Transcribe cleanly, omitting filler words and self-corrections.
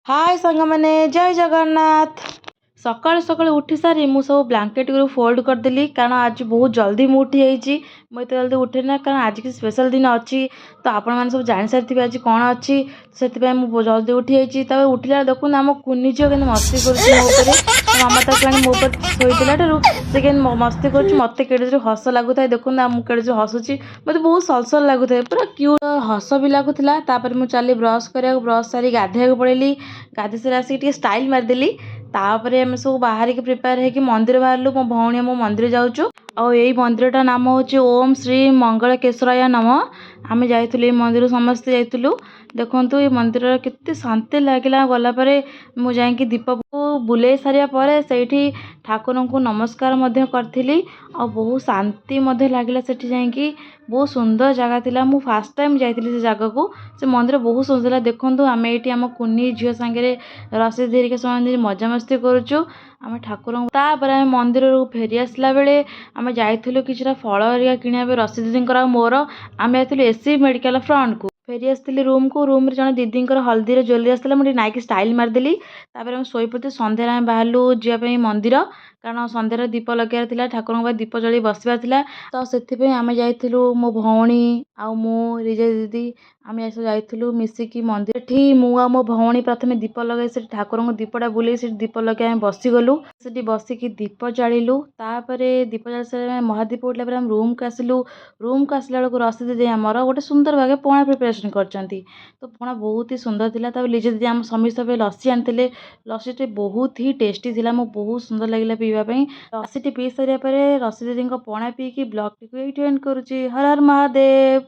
हाय सांग मैंने जय जगन्नाथ। सकाळु सकाळु उठी सारी मु सब ब्लांकेट गुरु फोल्ड करदेली कारण आज बहुत जल्दी मु उठी जाइए। मुझे जल्दी उठे ना कारण आज की स्पेशल दिन अच्छी तो आपण मैंने सब जानी सारी आज कौन अच्छी से जल्दी उठी जाइए। तब उठला देखुन आम कुनी झील के मस्ती कर मो मामा ताकि आनी मो शोला से के मस्ती कर मत के हस लगुता है। देखुन मुझे हसुची मत बहुत सलसल लगुता है पूरा क्यूट हस भी लगुला। मुझे चली ब्रश करा ब्रश सारी गाधे पड़ेली गाधे सारी आसिक स्टाइल मारिदेली। तापर आम सब बाहर के प्रिपेयर होगी मंदिर बाहर मो भौणी मो मंदिर जाऊँ और यही मंदिर नाम हूँ ओम श्री मंगल केशराय नम। आम जाइलु मंदिर समस्ते जाइलु देखु ये मंदिर केते शांति लगिला गलापर मुझे दीप को बुले सारापर से ठाकुर को नमस्कार करी और बहुत शांति लगिला से जाकि बहुत सुंदर जगह थिला। मु फास्ट टाइम जाइली से जगह को से मंदिर बहुत सुंदर देखु आम ये आम कुनी झील सांगे रसी धीरे से मजामस्ती करुचु आम ठाकुर तापर आम मंदिर फेरी आसला बेले आम जाइलु कि फल हरिया किणा रसी दीदी मोर आम जाइलु एससी मेडिकल फ्रंट को फेरी आसती रूम को रूम जन दीदी हल्दी ज्वेलरी आसला मुझे नाइक स्टाइल मारिदेली। तापर शोपति सन्ध्या बाहरलु जावाई मंदिर कारण सन्ध्यार दीप लगे ठाकुर दीप जलि बसवा तो से आम जाइलु मो भौणी आ मो रिजा दीदी आम जाइलु मिसिकी मंदिर एठी मु आ मो भौणी प्रथमे दीप लगे से ठाकुर को दीपटा बुले से दीप लगे आम बसीगलु से बसिकी दीप जालु। तापर दीप जाल सारे महादीप उठला रूम को आसलु रूम को आसला बेलू रसी दीदी आमर गोटे सुंदर भागे पणा प्रिपेरेसन करचंती तो पणा बहुत ही सुंदर थिला। तब लिजे दीदी आम समस्त लस्सी आनी लस्सी बहुत ही टेस्टी थिला मो बहुत सुंदर लगिला पीवाई। लस्सी पी सारे रसी दीदी पणा पीकी ब्लॉग टी एंड करुच्ची। हर हर महादेव।